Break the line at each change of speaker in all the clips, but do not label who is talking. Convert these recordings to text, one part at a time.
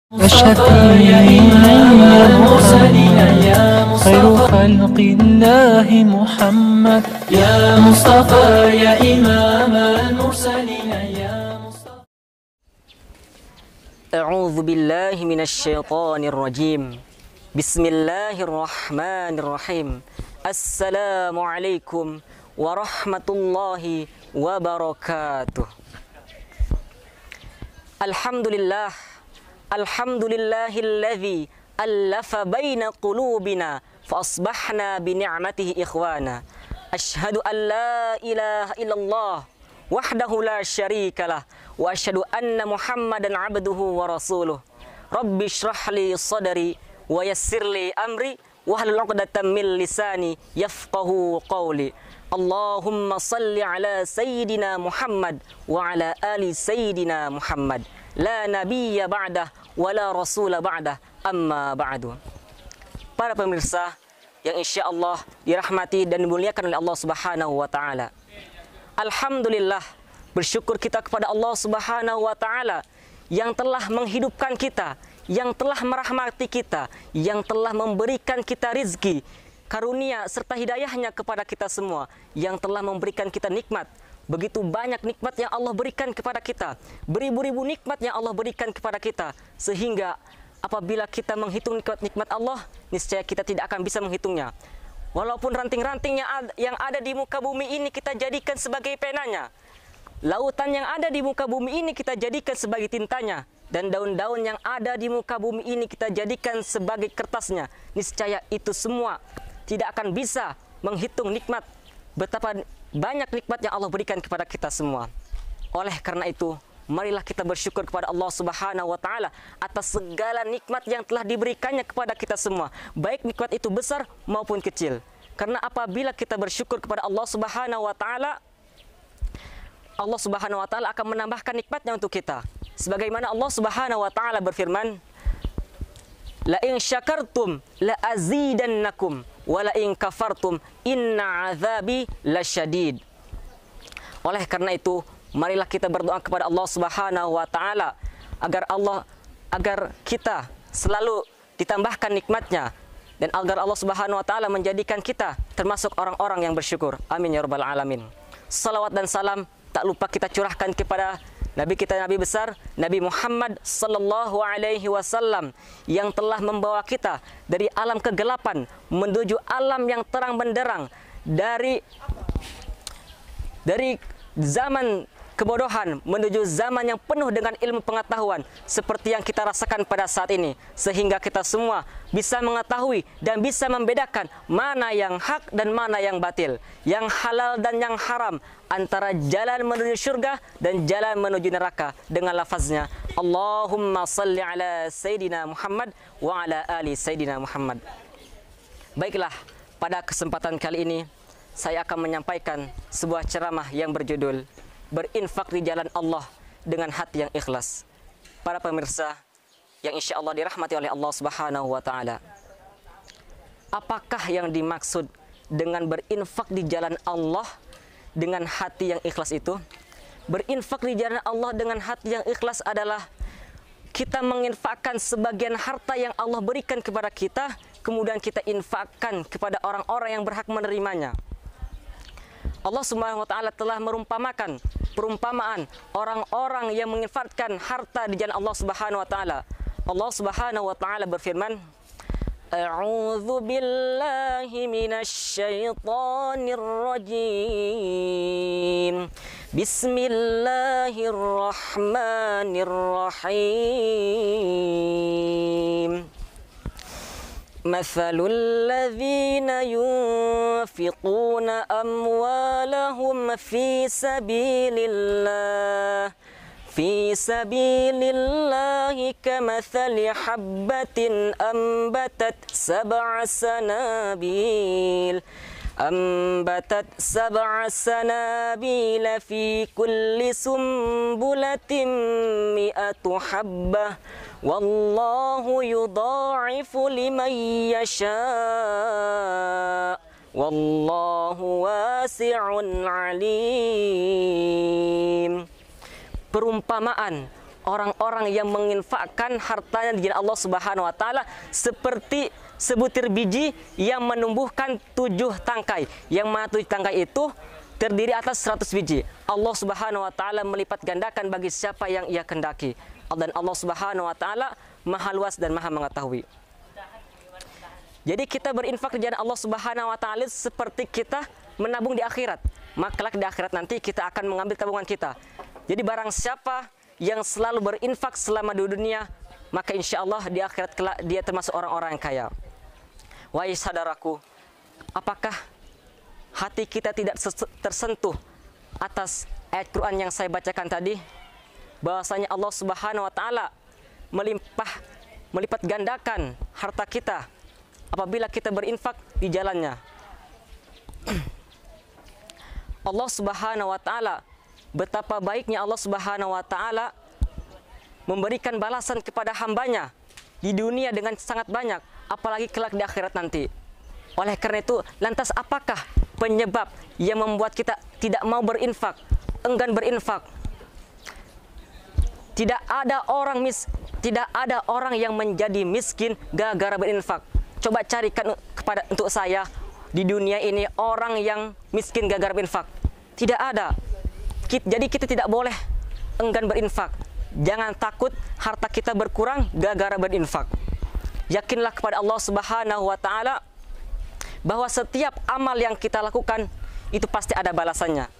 وشفيع المرسلين خير خلق الله محمد يا مصطفى يا إمام المرسلين يا مصطفى.
أعوذ بالله من الشيطان الرجيم. بسم الله الرحمن الرحيم. السلام عليكم ورحمة الله وبركاته. الحمد لله Alhamdulillahilladzi allafa baina qulubina fa asbahna bi ni'matihi ikhwana. Asyhadu an la ilaha illallah wahdahu la syarikalah wa asyhadu anna Muhammadan abduhu wa rasuluh. Rabbi shrah li sadri wa yassir li amri wahlul 'uqdatam min lisani yafqahu qawli. Allahumma salli ala sayyidina Muhammad wa ala ali sayyidina Muhammad. La nabiyya ba'dah wa la rasula ba'dah, amma ba'du. Para pemirsa yang insya Allah dirahmati dan dimuliakan oleh Allah Subhanahu wa ta'ala. Alhamdulillah, bersyukur kita kepada Allah Subhanahu wa ta'ala yang telah menghidupkan kita, yang telah merahmati kita, yang telah memberikan kita rizki, karunia serta hidayahnya kepada kita semua, yang telah memberikan kita nikmat. Begitu banyak nikmat yang Allah berikan kepada kita, beribu-ribu nikmat yang Allah berikan kepada kita, sehingga apabila kita menghitung nikmat Allah, niscaya kita tidak akan bisa menghitungnya. Walaupun ranting-ranting yang ada di muka bumi ini kita jadikan sebagai penanya, lautan yang ada di muka bumi ini kita jadikan sebagai tintanya, dan daun-daun yang ada di muka bumi ini kita jadikan sebagai kertasnya, niscaya itu semua tidak akan bisa menghitung nikmat, betapa banyak nikmat yang Allah berikan kepada kita semua. Oleh karena itu, marilah kita bersyukur kepada Allah Subhanahu wa ta'ala atas segala nikmat yang telah diberikannya kepada kita semua, baik nikmat itu besar maupun kecil. Karena apabila kita bersyukur kepada Allah Subhanahu wa ta'ala, Allah Subhanahu wa ta'ala akan menambahkan nikmatnya untuk kita. Sebagaimana Allah Subhanahu wa ta'ala berfirman, la in syakartum la azidannakum wa la in kafartum inna azabi lasyadid. Oleh karena itu, marilah kita berdoa kepada Allah Subhanahu wa ta'ala agar kita selalu ditambahkan nikmatnya, dan agar Allah Subhanahu wa ta'ala menjadikan kita termasuk orang-orang yang bersyukur. Amin ya rabbal alamin. Salawat dan salam tak lupa kita curahkan kepada Nabi kita, Nabi besar, Nabi Muhammad sallallahu alaihi wasallam, yang telah membawa kita dari alam kegelapan menuju alam yang terang benderang, dari zaman kebodohan menuju zaman yang penuh dengan ilmu pengetahuan seperti yang kita rasakan pada saat ini, sehingga kita semua bisa mengetahui dan bisa membedakan mana yang hak dan mana yang batil, yang halal dan yang haram, antara jalan menuju surga dan jalan menuju neraka, dengan lafaznya Allahumma salli ala Sayyidina Muhammad wa ala ali Sayyidina Muhammad. Baiklah, pada kesempatan kali ini saya akan menyampaikan sebuah ceramah yang berjudul berinfak di jalan Allah dengan hati yang ikhlas. Para pemirsa yang insya Allah dirahmati oleh Allah Subhanahu wa ta'ala, apakah yang dimaksud dengan berinfak di jalan Allah dengan hati yang ikhlas itu? Berinfak di jalan Allah dengan hati yang ikhlas adalah kita menginfakkan sebagian harta yang Allah berikan kepada kita, kemudian kita infakkan kepada orang-orang yang berhak menerimanya. Allah Subhanahu wa ta'ala telah merumpamakan perumpamaan orang-orang yang menginfakkan harta di jalan Allah Subhanahu wa ta'ala. Allah Subhanahu wa ta'ala berfirman, A'udzu billahi minasy syaithanir rajim. Bismillahirrahmanirrahim. مثل الذين ينفقون أموالهم في سبيل الله كمثل حبة أنبتت سبع سنابل في كل سنبلة 100 حبة والله يضاعف لمن يشاء wallahu wasi'un alim. Perumpamaan orang-orang yang menginfakkan hartanya di jalan Allah Subhanahu wa taala seperti sebutir biji yang menumbuhkan 7 tangkai. Yang mana 7 tangkai itu terdiri atas 100 biji. Allah Subhanahu wa taala melipat gandakan bagi siapa yang Ia kehendaki. Dan Allah Subhanahu wa taala Maha luas dan Maha mengetahui. Jadi kita berinfak di jalan Allah Subhanahu wa taala seperti kita menabung di akhirat. Maka di akhirat nanti kita akan mengambil tabungan kita. Jadi barang siapa yang selalu berinfak selama di dunia, maka insya Allah di akhirat kelak dia termasuk orang-orang yang kaya. Wahai saudaraku, apakah hati kita tidak tersentuh atas ayat Quran yang saya bacakan tadi? Bahwasanya Allah Subhanahu wa taala melipat gandakan harta kita apabila kita berinfak di jalannya. Allah Subhanahu wa taala, betapa baiknya Allah Subhanahu wa taala memberikan balasan kepada hambanya di dunia dengan sangat banyak, apalagi kelak di akhirat nanti. Oleh karena itu, lantas apakah penyebab yang membuat kita tidak mau berinfak, enggan berinfak? Tidak ada orang yang menjadi miskin gara-gara berinfak. Coba carikan untuk saya di dunia ini orang yang miskin gara-gara berinfak. Tidak ada. Jadi kita tidak boleh enggan berinfak. Jangan takut harta kita berkurang gara-gara berinfak. Yakinlah kepada Allah Subhanahu wa taala bahwa setiap amal yang kita lakukan itu pasti ada balasannya.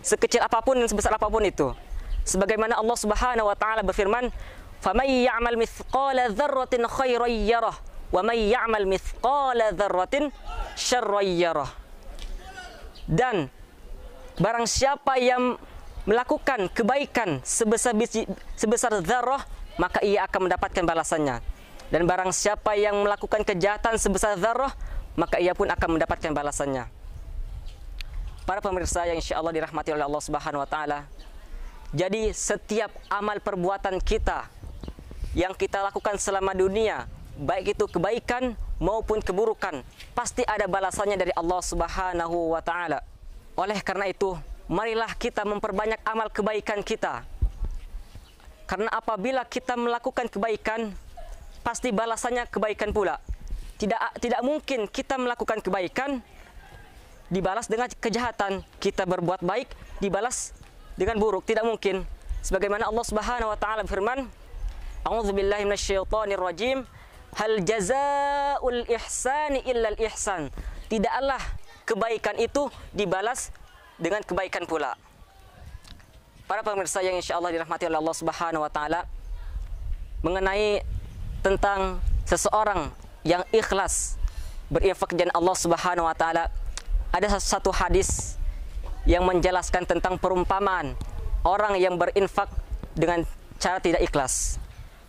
Sekecil apapun dan sebesar apapun itu. Sebagaimana Allah Subhanahu wa taala berfirman, "Faman ya'mal mithqala dzarratin khairan yarah, wa man ya'mal mithqala dzarratin syarran yarah." Dan barang siapa yang melakukan kebaikan sebesar dzarrah, maka ia akan mendapatkan balasannya. Dan barang siapa yang melakukan kejahatan sebesar dzarrah, maka ia pun akan mendapatkan balasannya. Para pemirsa yang insyaallah dirahmati oleh Allah Subhanahu wa taala, jadi setiap amal perbuatan kita yang kita lakukan selama dunia, baik itu kebaikan maupun keburukan, pasti ada balasannya dari Allah Subhanahu wa taala. Oleh karena itu, marilah kita memperbanyak amal kebaikan kita. Karena apabila kita melakukan kebaikan, pasti balasannya kebaikan pula. Tidak mungkin kita melakukan kebaikan dibalas dengan kejahatan. Kita berbuat baik dibalas dengan buruk, tidak mungkin. Sebagaimana Allah Subhanahu wa taala berfirman, "A'udzubillahi minasyaitonir rajim. Hal jazaa'ul ihsani illal ihsan." Tidaklah kebaikan itu dibalas dengan kebaikan pula. Para pemirsa yang insyaallah dirahmati oleh Allah Subhanahu wa taala, mengenai tentang seseorang yang ikhlas berinfak di jalan Allah Subhanahu wa taala, ada satu hadis yang menjelaskan tentang perumpamaan orang yang berinfak dengan cara tidak ikhlas.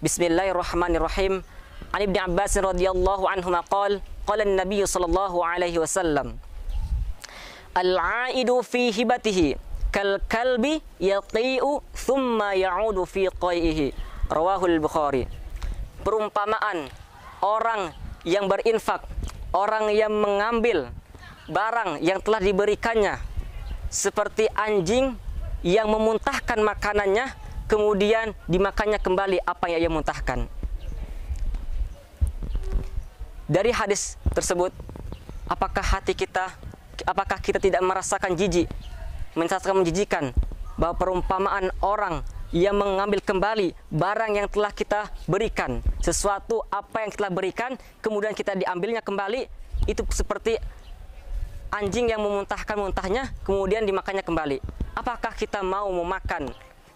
Bismillahirrahmanirrahim. An Ibnu Abbas radhiyallahu anhu qala qala an-nabiy sallallahu alaihi wasallam, "Al-'aidu fi hibatihi kal kalbi yaqi'u thumma ya'udu fi qai'ihi." Rawahul Bukhari. Perumpamaan orang yang berinfak, orang yang mengambil barang yang telah diberikannya, seperti anjing yang memuntahkan makanannya, kemudian dimakannya kembali apa yang ia muntahkan. Dari hadis tersebut, apakah kita tidak merasakan jijik, merasakan menjijikan bahwa perumpamaan orang yang mengambil kembali barang yang telah kita berikan, sesuatu apa yang telah berikan, kemudian kita diambilnya kembali, itu seperti anjing yang memuntahkan muntahnya, kemudian dimakannya kembali. Apakah kita mau memakan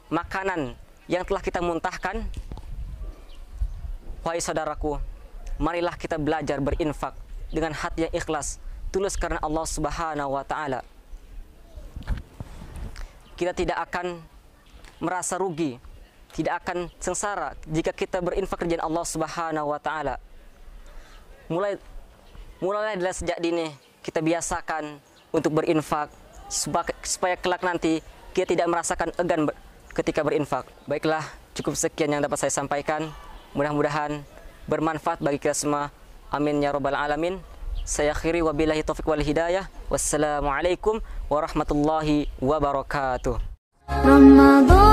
makanan yang telah kita muntahkan? Wahai saudaraku, marilah kita belajar berinfak dengan hati yang ikhlas, tulus karena Allah Subhanahu wa taala. Kita tidak akan merasa rugi, tidak akan sengsara jika kita berinfak di jalan Allah Subhanahu wa taala. Mulailah dari sejak dini kita biasakan untuk berinfak supaya kelak nanti kita tidak merasakan enggan ketika berinfak. Baiklah, cukup sekian yang dapat saya sampaikan. Mudah-mudahan bermanfaat bagi kita semua. Amin ya rabbal alamin. Saya akhiri wabillahi taufiq wal hidayah. Wassalamualaikum warahmatullahi wabarakatuh. Ramadan